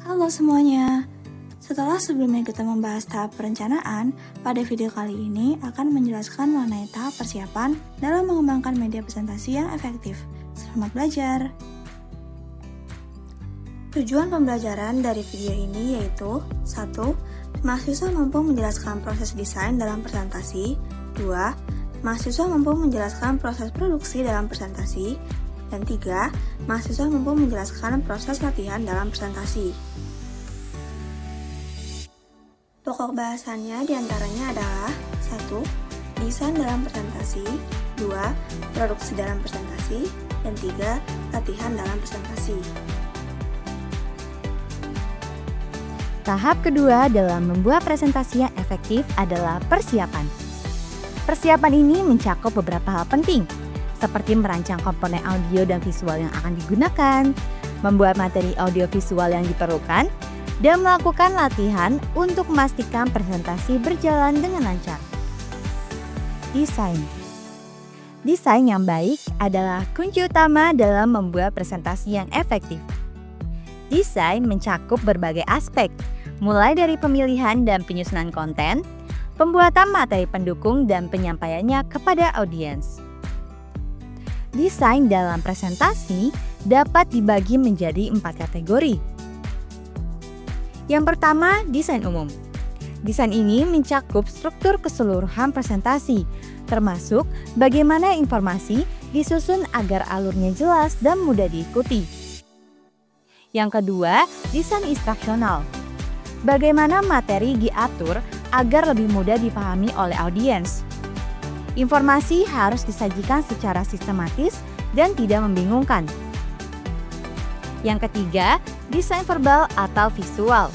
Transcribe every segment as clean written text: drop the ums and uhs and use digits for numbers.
Halo semuanya, setelah sebelumnya kita membahas tahap perencanaan, pada video kali ini akan menjelaskan mengenai tahap persiapan dalam mengembangkan media presentasi yang efektif. Selamat belajar! Tujuan pembelajaran dari video ini yaitu 1. Mahasiswa mampu menjelaskan proses desain dalam presentasi. 2. Mahasiswa mampu menjelaskan proses produksi dalam presentasi. Dan 3. Mahasiswa mampu menjelaskan proses latihan dalam presentasi. Pokok bahasannya diantaranya adalah 1. Desain dalam presentasi. 2. Produksi dalam presentasi. Dan 3. Latihan dalam presentasi. Tahap kedua dalam membuat presentasi yang efektif adalah persiapan. Persiapan ini mencakup beberapa hal penting, seperti merancang komponen audio dan visual yang akan digunakan, membuat materi audiovisual yang diperlukan, dan melakukan latihan untuk memastikan presentasi berjalan dengan lancar. Desain. Desain yang baik adalah kunci utama dalam membuat presentasi yang efektif. Desain mencakup berbagai aspek, mulai dari pemilihan dan penyusunan konten, pembuatan materi pendukung, dan penyampaiannya kepada audiens. Desain dalam presentasi dapat dibagi menjadi 4 kategori. Yang pertama, desain umum. Desain ini mencakup struktur keseluruhan presentasi, termasuk bagaimana informasi disusun agar alurnya jelas dan mudah diikuti. Yang kedua, desain instruksional. Bagaimana materi diatur agar lebih mudah dipahami oleh audiens. Informasi harus disajikan secara sistematis dan tidak membingungkan. Yang ketiga, desain verbal atau visual.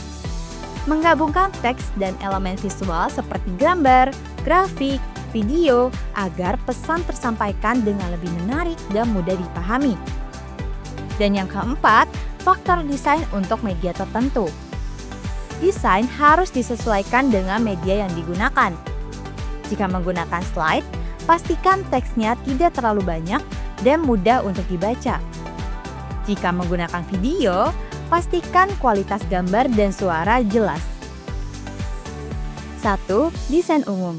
Menggabungkan teks dan elemen visual seperti gambar, grafik, video agar pesan tersampaikan dengan lebih menarik dan mudah dipahami. Dan yang keempat, faktor desain untuk media tertentu. Desain harus disesuaikan dengan media yang digunakan. Jika menggunakan slide, pastikan teksnya tidak terlalu banyak dan mudah untuk dibaca. Jika menggunakan video, pastikan kualitas gambar dan suara jelas. 1. Desain umum.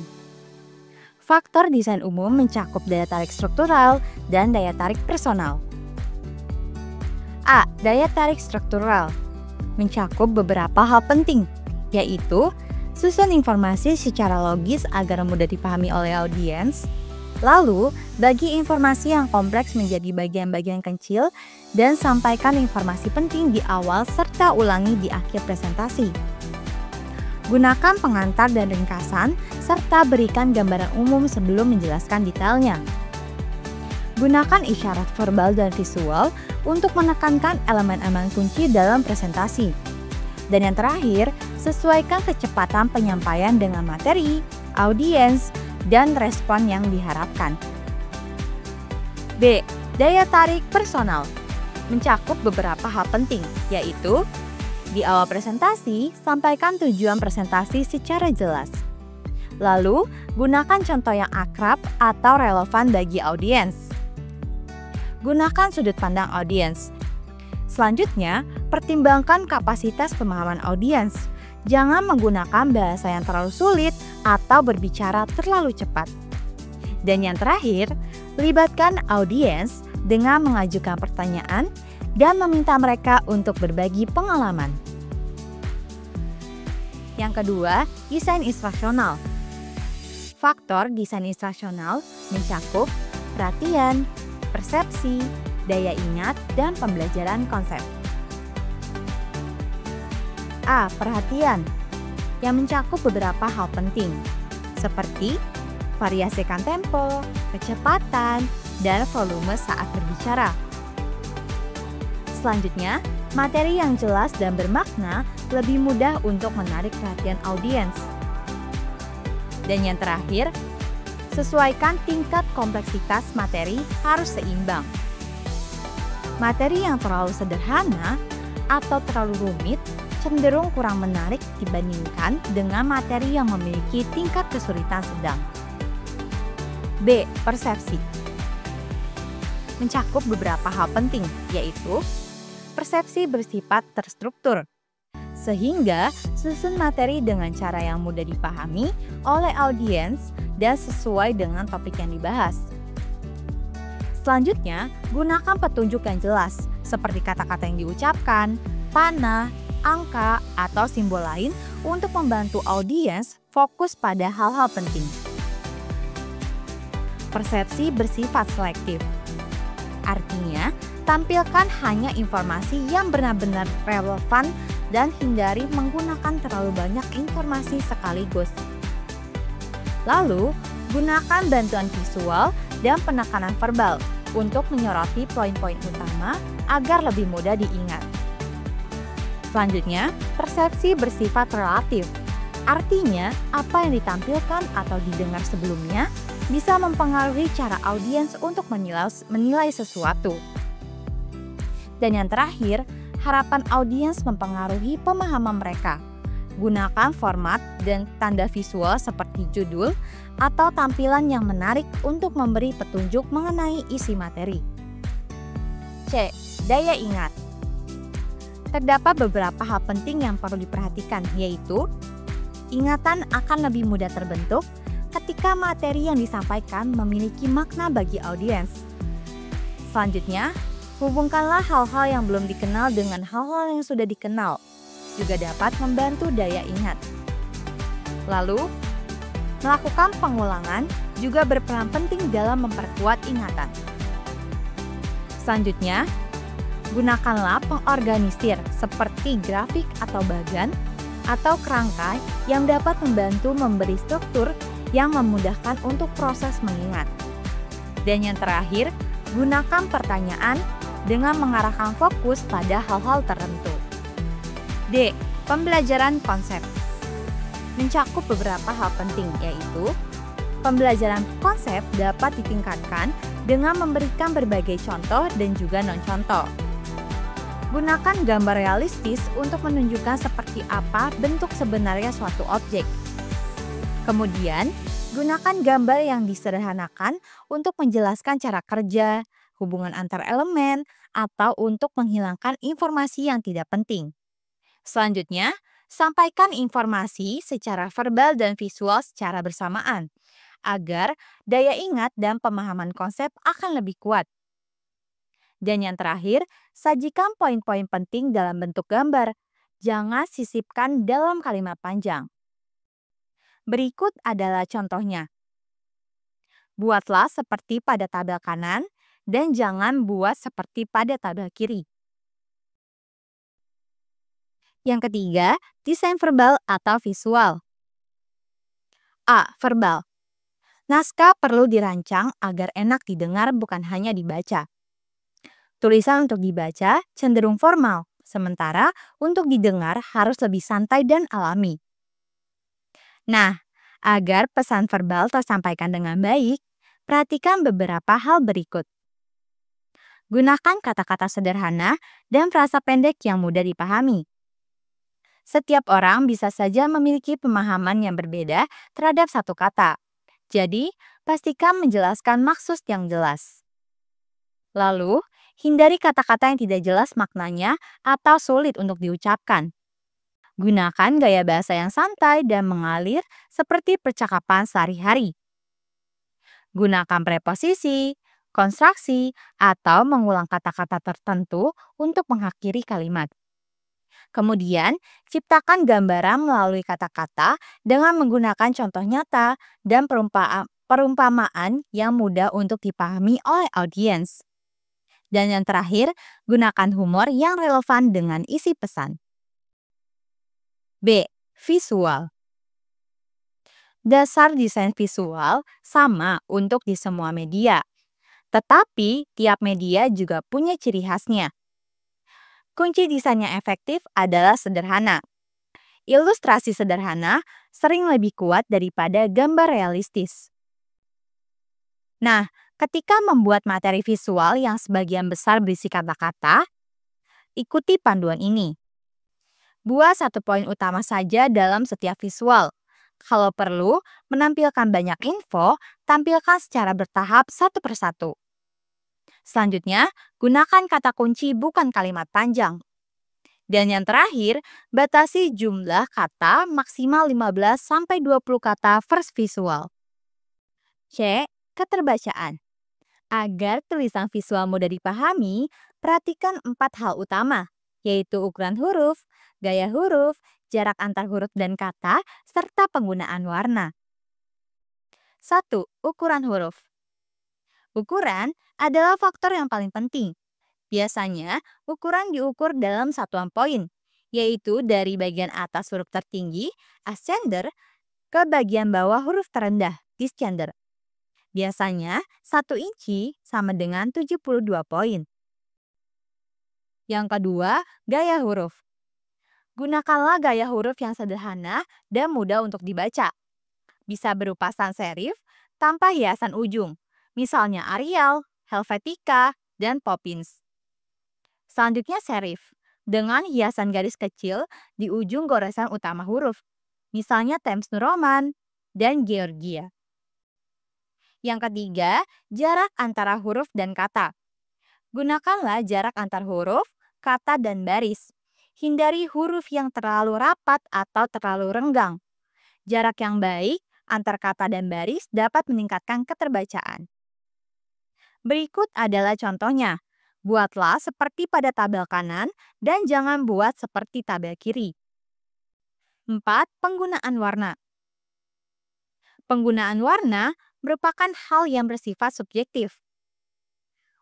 Faktor desain umum mencakup daya tarik struktural dan daya tarik personal. A. Daya tarik struktural mencakup beberapa hal penting, yaitu susun informasi secara logis agar mudah dipahami oleh audiens, lalu bagi informasi yang kompleks menjadi bagian-bagian kecil dan sampaikan informasi penting di awal serta ulangi di akhir presentasi. Gunakan pengantar dan ringkasan serta berikan gambaran umum sebelum menjelaskan detailnya. Gunakan isyarat verbal dan visual untuk menekankan elemen-elemen kunci dalam presentasi. Dan yang terakhir, sesuaikan kecepatan penyampaian dengan materi, audiens, dan respon yang diharapkan. B. Daya tarik personal mencakup beberapa hal penting, yaitu di awal presentasi, sampaikan tujuan presentasi secara jelas. Lalu, gunakan contoh yang akrab atau relevan bagi audiens. Gunakan sudut pandang audiens. Selanjutnya, pertimbangkan kapasitas pemahaman audiens. Jangan menggunakan bahasa yang terlalu sulit atau berbicara terlalu cepat. Dan yang terakhir, libatkan audiens dengan mengajukan pertanyaan dan meminta mereka untuk berbagi pengalaman. Yang kedua, desain instruksional. Faktor desain instruksional mencakup perhatian, persepsi, daya ingat, dan pembelajaran konsep. A. Perhatian yang mencakup beberapa hal penting, seperti variasikan tempo, kecepatan, dan volume saat berbicara. Selanjutnya, materi yang jelas dan bermakna lebih mudah untuk menarik perhatian audiens. Dan yang terakhir, sesuaikan tingkat kompleksitas materi harus seimbang. Materi yang terlalu sederhana atau terlalu rumit cenderung kurang menarik dibandingkan dengan materi yang memiliki tingkat kesulitan sedang. B. Persepsi mencakup beberapa hal penting, yaitu persepsi bersifat terstruktur, Sehingga susun materi dengan cara yang mudah dipahami oleh audiens dan sesuai dengan topik yang dibahas. Selanjutnya, gunakan petunjuk yang jelas seperti kata-kata yang diucapkan, panah, angka, atau simbol lain untuk membantu audiens fokus pada hal-hal penting. Persepsi bersifat selektif. Artinya, tampilkan hanya informasi yang benar-benar relevan dan hindari menggunakan terlalu banyak informasi sekaligus. Lalu, gunakan bantuan visual dan penekanan verbal untuk menyoroti poin-poin utama agar lebih mudah diingat. Selanjutnya, persepsi bersifat relatif. Artinya, apa yang ditampilkan atau didengar sebelumnya bisa mempengaruhi cara audiens untuk menilai sesuatu. Dan yang terakhir, harapan audiens mempengaruhi pemahaman mereka. Gunakan format dan tanda visual seperti judul atau tampilan yang menarik untuk memberi petunjuk mengenai isi materi. C. Daya ingat. Terdapat beberapa hal penting yang perlu diperhatikan, yaitu ingatan akan lebih mudah terbentuk ketika materi yang disampaikan memiliki makna bagi audiens. Selanjutnya, hubungkanlah hal-hal yang belum dikenal dengan hal-hal yang sudah dikenal, juga dapat membantu daya ingat. Lalu, melakukan pengulangan juga berperan penting dalam memperkuat ingatan. Selanjutnya, gunakanlah pengorganisir seperti grafik atau bagan atau kerangka yang dapat membantu memberi struktur yang memudahkan untuk proses mengingat. Dan yang terakhir, gunakan pertanyaan dengan mengarahkan fokus pada hal-hal tertentu. D. Pembelajaran konsep. Mencakup beberapa hal penting, yaitu pembelajaran konsep dapat ditingkatkan dengan memberikan berbagai contoh dan juga non-contoh. Gunakan gambar realistis untuk menunjukkan seperti apa bentuk sebenarnya suatu objek. Kemudian, gunakan gambar yang disederhanakan untuk menjelaskan cara kerja, hubungan antar elemen, atau untuk menghilangkan informasi yang tidak penting. Selanjutnya, sampaikan informasi secara verbal dan visual secara bersamaan, agar daya ingat dan pemahaman konsep akan lebih kuat. Dan yang terakhir, sajikan poin-poin penting dalam bentuk gambar. Jangan sisipkan dalam kalimat panjang. Berikut adalah contohnya. Buatlah seperti pada tabel kanan dan jangan buat seperti pada tabel kiri. Yang ketiga, desain verbal atau visual. A. Verbal. Naskah perlu dirancang agar enak didengar bukan hanya dibaca. Tulisan untuk dibaca cenderung formal, sementara untuk didengar harus lebih santai dan alami. Nah, agar pesan verbal tersampaikan dengan baik, perhatikan beberapa hal berikut. Gunakan kata-kata sederhana dan frasa pendek yang mudah dipahami. Setiap orang bisa saja memiliki pemahaman yang berbeda terhadap satu kata. Jadi, pastikan menjelaskan maksud yang jelas. Lalu, hindari kata-kata yang tidak jelas maknanya atau sulit untuk diucapkan. Gunakan gaya bahasa yang santai dan mengalir seperti percakapan sehari-hari. Gunakan preposisi, konstruksi, atau mengulang kata-kata tertentu untuk mengakhiri kalimat. Kemudian, ciptakan gambaran melalui kata-kata dengan menggunakan contoh nyata dan perumpamaan yang mudah untuk dipahami oleh audiens. Dan yang terakhir, gunakan humor yang relevan dengan isi pesan. B. Visual. Dasar desain visual sama untuk di semua media. Tetapi, tiap media juga punya ciri khasnya. Kunci desain yang efektif adalah sederhana. Ilustrasi sederhana sering lebih kuat daripada gambar realistis. Nah, ketika membuat materi visual yang sebagian besar berisi kata-kata, ikuti panduan ini. Buat satu poin utama saja dalam setiap visual. Kalau perlu, menampilkan banyak info, tampilkan secara bertahap satu persatu. Selanjutnya, gunakan kata kunci bukan kalimat panjang. Dan yang terakhir, batasi jumlah kata maksimal 15-20 kata per visual. C. Keterbacaan. Agar tulisan visual mudah dipahami, perhatikan 4 hal utama, yaitu ukuran huruf, gaya huruf, jarak antar huruf dan kata, serta penggunaan warna. 1. Ukuran huruf. Ukuran adalah faktor yang paling penting. Biasanya, ukuran diukur dalam satuan poin, yaitu dari bagian atas huruf tertinggi, ascender, ke bagian bawah huruf terendah, descender. Biasanya, 1 inci sama dengan 72 poin. Yang kedua, gaya huruf. Gunakanlah gaya huruf yang sederhana dan mudah untuk dibaca. Bisa berupa sans serif tanpa hiasan ujung, misalnya Arial, Helvetica, dan Poppins. Selanjutnya serif, dengan hiasan garis kecil di ujung goresan utama huruf, misalnya Times New Roman dan Georgia. Yang ketiga, jarak antara huruf dan kata. Gunakanlah jarak antar huruf, kata, dan baris. Hindari huruf yang terlalu rapat atau terlalu renggang. Jarak yang baik antar kata dan baris dapat meningkatkan keterbacaan. Berikut adalah contohnya. Buatlah seperti pada tabel kanan dan jangan buat seperti tabel kiri. 4. Penggunaan warna. Penggunaan warna merupakan hal yang bersifat subjektif.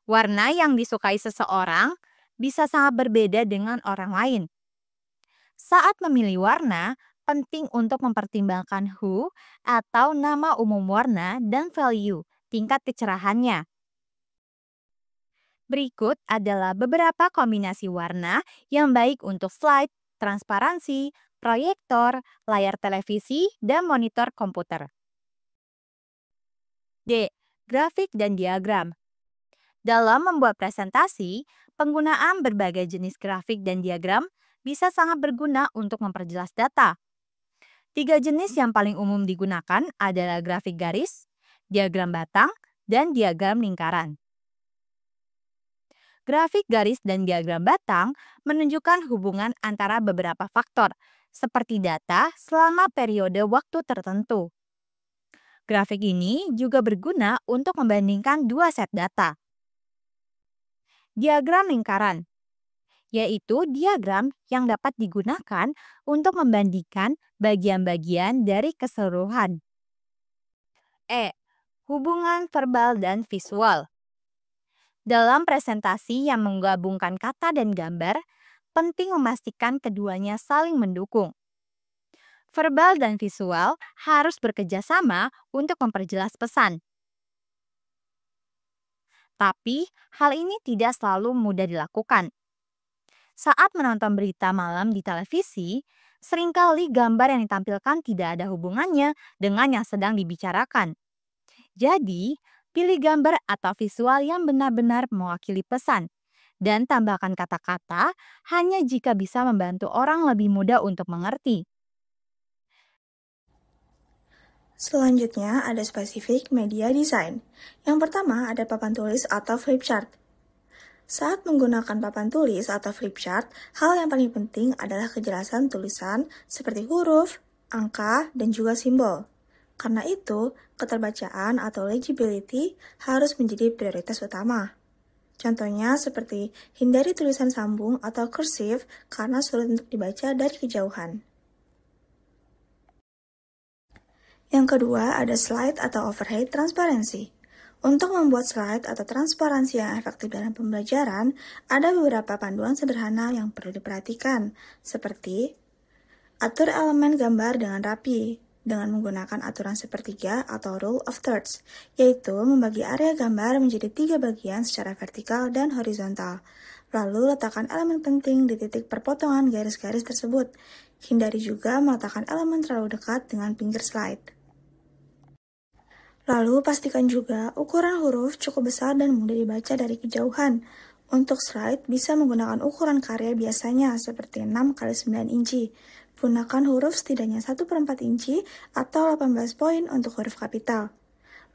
Warna yang disukai seseorang bisa sangat berbeda dengan orang lain. Saat memilih warna, penting untuk mempertimbangkan hue atau nama umum warna dan value, tingkat kecerahannya. Berikut adalah beberapa kombinasi warna yang baik untuk slide, transparansi, proyektor, layar televisi, dan monitor komputer. D. Grafik dan diagram. Dalam membuat presentasi, penggunaan berbagai jenis grafik dan diagram bisa sangat berguna untuk memperjelas data. 3 jenis yang paling umum digunakan adalah grafik garis, diagram batang, dan diagram lingkaran. Grafik garis dan diagram batang menunjukkan hubungan antara beberapa faktor, seperti data selama periode waktu tertentu. Grafik ini juga berguna untuk membandingkan 2 set data. Diagram lingkaran, yaitu diagram yang dapat digunakan untuk membandingkan bagian-bagian dari keseluruhan. E. Hubungan verbal dan visual. Dalam presentasi yang menggabungkan kata dan gambar, penting memastikan keduanya saling mendukung. Verbal dan visual harus bekerja sama untuk memperjelas pesan. Tapi, hal ini tidak selalu mudah dilakukan. Saat menonton berita malam di televisi, seringkali gambar yang ditampilkan tidak ada hubungannya dengan yang sedang dibicarakan. Jadi, pilih gambar atau visual yang benar-benar mewakili pesan, dan tambahkan kata-kata hanya jika bisa membantu orang lebih mudah untuk mengerti. Selanjutnya ada spesifik media design. Yang pertama ada papan tulis atau flipchart. Saat menggunakan papan tulis atau flipchart, hal yang paling penting adalah kejelasan tulisan seperti huruf, angka, dan juga simbol. Karena itu, keterbacaan atau legibility harus menjadi prioritas utama. Contohnya seperti hindari tulisan sambung atau kursiv karena sulit untuk dibaca dari kejauhan. Yang kedua ada slide atau overhead transparansi. Untuk membuat slide atau transparansi yang efektif dalam pembelajaran, ada beberapa panduan sederhana yang perlu diperhatikan, seperti atur elemen gambar dengan rapi, dengan menggunakan aturan sepertiga atau rule of thirds, yaitu membagi area gambar menjadi 3 bagian secara vertikal dan horizontal. Lalu letakkan elemen penting di titik perpotongan garis-garis tersebut. Hindari juga meletakkan elemen terlalu dekat dengan pinggir slide. Lalu pastikan juga ukuran huruf cukup besar dan mudah dibaca dari kejauhan. Untuk slide bisa menggunakan ukuran karya biasanya seperti 6x9 inci. Gunakan huruf setidaknya 1/4 inci atau 18 poin untuk huruf kapital.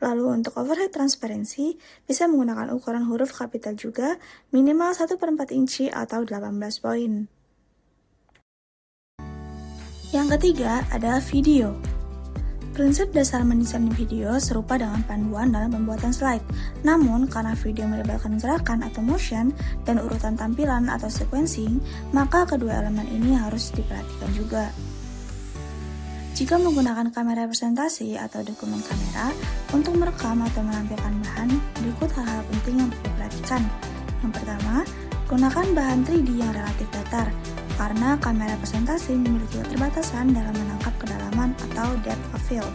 Lalu untuk overhead transparansi bisa menggunakan ukuran huruf kapital juga minimal 1/4 inci atau 18 poin. Yang ketiga adalah video. Prinsip dasar mendesain video serupa dengan panduan dalam pembuatan slide. Namun, karena video melibatkan gerakan atau motion dan urutan tampilan atau sequencing, maka kedua elemen ini harus diperhatikan juga. Jika menggunakan kamera presentasi atau dokumen kamera untuk merekam atau menampilkan bahan, berikut hal-hal penting yang perlu diperhatikan. Yang pertama, gunakan bahan 3D yang relatif datar, karena kamera presentasi memiliki keterbatasan dalam menangkap kedalaman atau depth of field.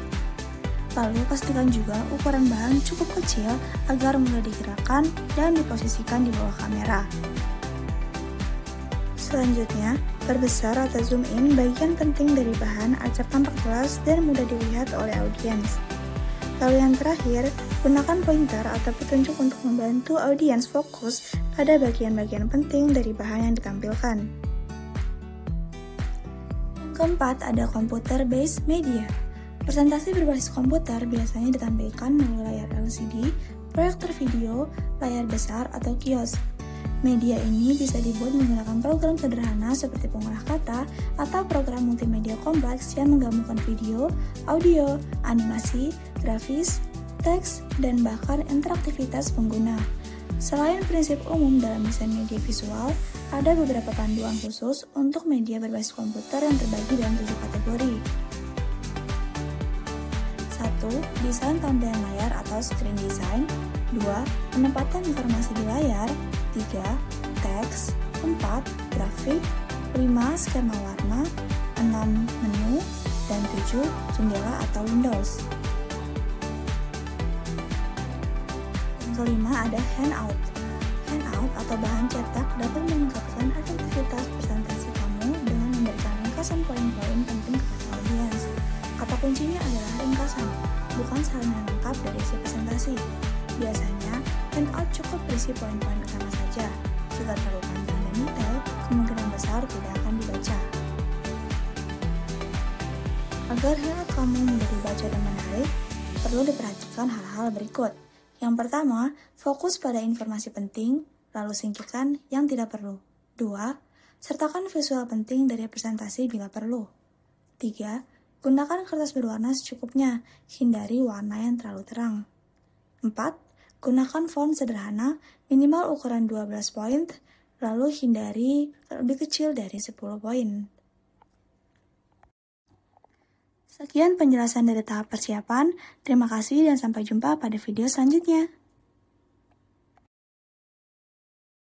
Lalu pastikan juga ukuran bahan cukup kecil agar mudah digerakkan dan diposisikan di bawah kamera. Selanjutnya, perbesar atau zoom in bagian penting dari bahan agar tampak jelas dan mudah dilihat oleh audiens. Lalu yang terakhir, gunakan pointer atau petunjuk untuk membantu audiens fokus pada bagian-bagian penting dari bahan yang ditampilkan. Keempat, ada computer-based media. Presentasi berbasis komputer biasanya ditampilkan melalui layar LCD, proyektor video, layar besar, atau kios. Media ini bisa dibuat menggunakan program sederhana seperti pengolah kata atau program multimedia kompleks yang menggabungkan video, audio, animasi, grafis, teks, dan bahkan interaktivitas pengguna. Selain prinsip umum dalam desain media visual, ada beberapa panduan khusus untuk media berbasis komputer yang terbagi dalam 7 kategori. 1. Desain tampilan layar atau screen design. 2. Penempatan informasi di layar. 3. Teks. 4. Grafik. 5. Skema warna. 6. Menu. Dan 7. Jendela atau windows. Yang kelima ada handout. Handout atau bahan cetak dapat meningkatkan efektivitas presentasi kamu dengan memberikan ringkasan poin-poin penting kepada audiens. Kata kuncinya adalah ringkasan, bukan salinan lengkap dari isi presentasi. Biasanya, handout cukup berisi poin-poin utama saja. Jika terlalu panjang dan detail, kemungkinan besar tidak akan dibaca. Agar handout kamu mudah dibaca dan menarik, perlu diperhatikan hal-hal berikut. Yang pertama, fokus pada informasi penting, lalu singkirkan yang tidak perlu. 2. Sertakan visual penting dari presentasi bila perlu. 3. Gunakan kertas berwarna secukupnya, hindari warna yang terlalu terang. 4. Gunakan font sederhana, minimal ukuran 12 poin, lalu hindari lebih kecil dari 10 poin. Sekian penjelasan dari tahap persiapan. Terima kasih dan sampai jumpa pada video selanjutnya.